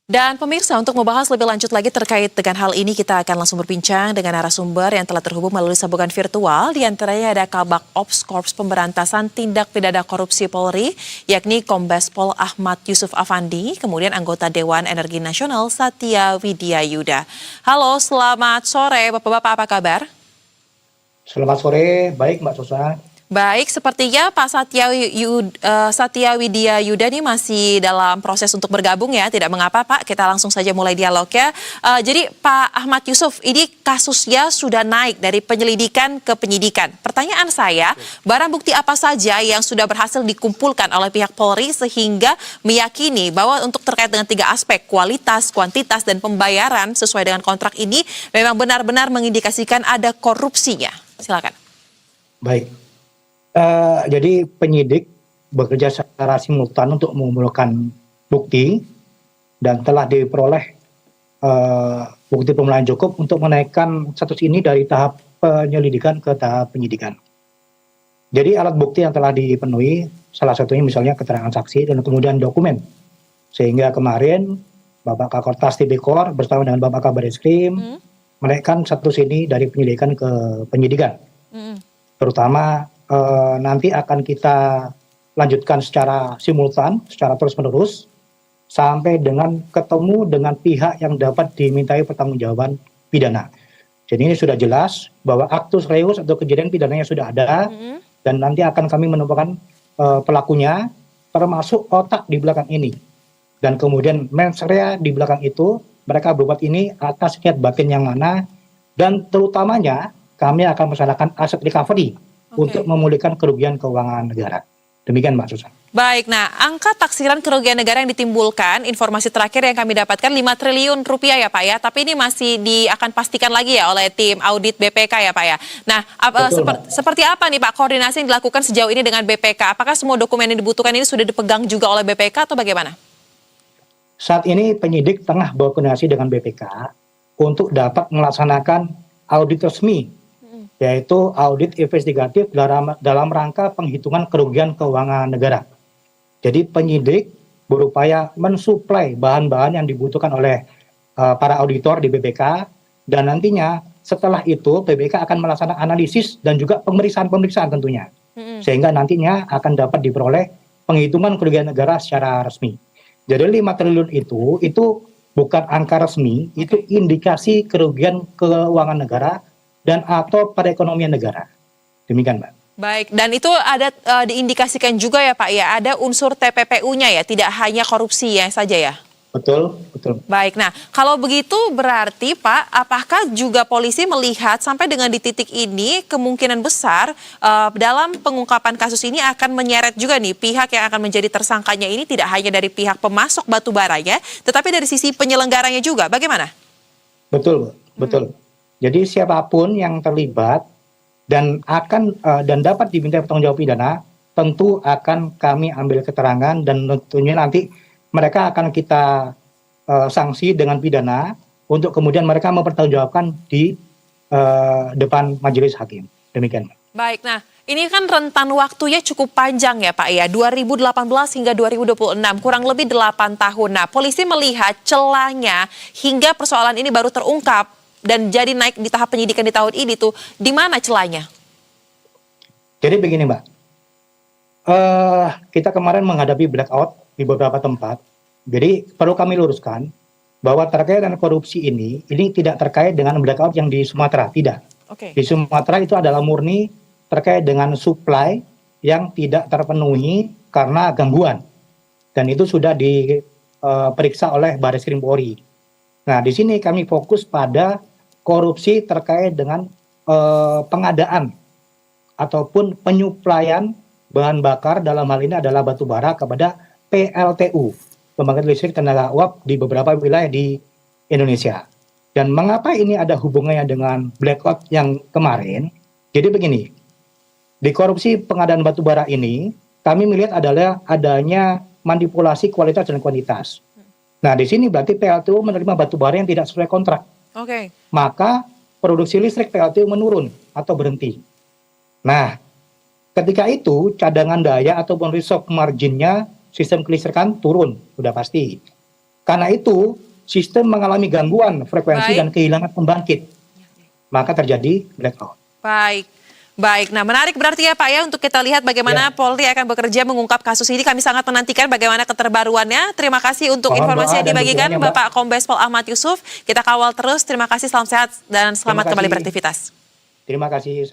Dan pemirsa, untuk membahas lebih lanjut lagi terkait dengan hal ini, kita akan langsung berbincang dengan narasumber yang telah terhubung melalui sambungan virtual. Di antaranya ada Kabak Ops Korps Pemberantasan Tindak Pidana Korupsi Polri, yakni Kombes Pol Ahmad Yusuf Afandi, kemudian anggota Dewan Energi Nasional Satya Widya Yuda. Halo, selamat sore Bapak-Bapak, apa kabar? Selamat sore, baik Mbak Sosa. Baik, sepertinya Pak Satya Widya Yuda ini masih dalam proses untuk bergabung ya. Tidak mengapa Pak, kita langsung saja mulai dialognya. Jadi Pak Ahmad Yusuf, ini kasusnya sudah naik dari penyelidikan ke penyidikan. Pertanyaan saya, barang bukti apa saja yang sudah berhasil dikumpulkan oleh pihak Polri sehingga meyakini bahwa untuk terkait dengan 3 aspek, kualitas, kuantitas, dan pembayaran sesuai dengan kontrak ini memang benar-benar mengindikasikan ada korupsinya. Silakan. Baik. Jadi penyidik bekerja secara simultan untuk mengumpulkan bukti dan telah diperoleh bukti permulaan cukup untuk menaikkan status ini dari tahap penyelidikan ke tahap penyidikan. Jadi alat bukti yang telah dipenuhi salah satunya misalnya keterangan saksi dan kemudian dokumen. Sehingga kemarin Bapak Kakortas Tipikor bersama dengan Bapak Kabareskrim menaikkan status ini dari penyelidikan ke penyidikan. Terutama nanti akan kita lanjutkan secara simultan, secara terus-menerus, sampai dengan ketemu dengan pihak yang dapat dimintai pertanggungjawaban pidana. Jadi ini sudah jelas bahwa aktus reus atau kejadian pidananya sudah ada, dan nanti akan kami menemukan pelakunya, termasuk otak di belakang ini. Dan kemudian mens rea di belakang itu, mereka berbuat ini atas niat batin yang mana, dan terutamanya kami akan melaksanakan aset recovery untuk memulihkan kerugian keuangan negara. Demikian Mbak Susan. Baik, nah angka taksiran kerugian negara yang ditimbulkan, informasi terakhir yang kami dapatkan 5 triliun rupiah ya Pak ya, tapi ini masih akan pastikan lagi ya oleh tim audit BPK ya Pak ya. Nah, seperti apa nih Pak koordinasi yang dilakukan sejauh ini dengan BPK? Apakah semua dokumen yang dibutuhkan ini sudah dipegang juga oleh BPK atau bagaimana? Saat ini penyidik tengah berkoordinasi dengan BPK untuk dapat melaksanakan audit resmi, yaitu audit investigatif dalam rangka penghitungan kerugian keuangan negara. Jadi penyidik berupaya mensuplai bahan-bahan yang dibutuhkan oleh para auditor di BPK, dan nantinya setelah itu BPK akan melaksanakan analisis dan juga pemeriksaan tentunya. Sehingga nantinya akan dapat diperoleh penghitungan kerugian negara secara resmi. Jadi 5 triliun itu bukan angka resmi, itu indikasi kerugian keuangan negara dan atau perekonomian negara. Demikian Mbak. Baik, dan itu ada diindikasikan juga ya Pak ya, ada unsur TPPU-nya ya, tidak hanya korupsi ya saja ya? Betul. Baik, nah kalau begitu berarti Pak, apakah juga polisi melihat sampai dengan di titik ini kemungkinan besar dalam pengungkapan kasus ini akan menyeret juga nih pihak yang akan menjadi tersangkanya ini tidak hanya dari pihak pemasok batu baranya, tetapi dari sisi penyelenggaranya juga, bagaimana? Betul. Jadi siapapun yang terlibat dan dapat diminta pertanggungjawab pidana, tentu akan kami ambil keterangan dan tentunya nanti mereka akan kita sanksi dengan pidana untuk kemudian mereka mempertanggungjawabkan di depan majelis hakim. Demikian. Baik, nah ini kan rentan waktunya cukup panjang ya Pak ya, 2018 hingga 2026, kurang lebih 8 tahun. Nah, polisi melihat celahnya hingga persoalan ini baru terungkap dan jadi naik di tahap penyidikan di tahun ini tuh, di mana celahnya? Jadi begini Mbak, kita kemarin menghadapi blackout di beberapa tempat. Jadi perlu kami luruskan bahwa terkait dengan korupsi ini tidak terkait dengan blackout yang di Sumatera, tidak. Di Sumatera itu adalah murni terkait dengan supply yang tidak terpenuhi karena gangguan. Dan itu sudah diperiksa oleh Bareskrim Polri. Nah, di sini kami fokus pada korupsi terkait dengan pengadaan ataupun penyuplaian bahan bakar, dalam hal ini adalah batu bara kepada PLTU, Pembangkit Listrik Tenaga Uap di beberapa wilayah di Indonesia. Dan mengapa ini ada hubungannya dengan blackout yang kemarin? Jadi begini, di korupsi pengadaan batu bara ini, kami melihat adalah adanya manipulasi kualitas dan kuantitas. Nah, di sini berarti PLTU menerima batu bara yang tidak sesuai kontrak. Maka produksi listrik PLTU menurun atau berhenti. Nah, ketika itu cadangan daya ataupun reserve marginnya sistem kelistrikan turun, sudah pasti. Karena itu sistem mengalami gangguan frekuensi Baik. dan kehilangan pembangkit. Maka terjadi blackout. Baik. Baik, nah menarik berarti ya Pak ya untuk kita lihat bagaimana Polri akan bekerja mengungkap kasus ini. Kami sangat menantikan bagaimana keterbaruannya. Terima kasih untuk Mohon informasi doa yang dan dibagikan dukungannya, Mbak. Bapak Kombes Pol Ahmad Yusuf. Kita kawal terus. Terima kasih, salam sehat dan selamat Terima kembali kasih. beraktivitas. Terima kasih.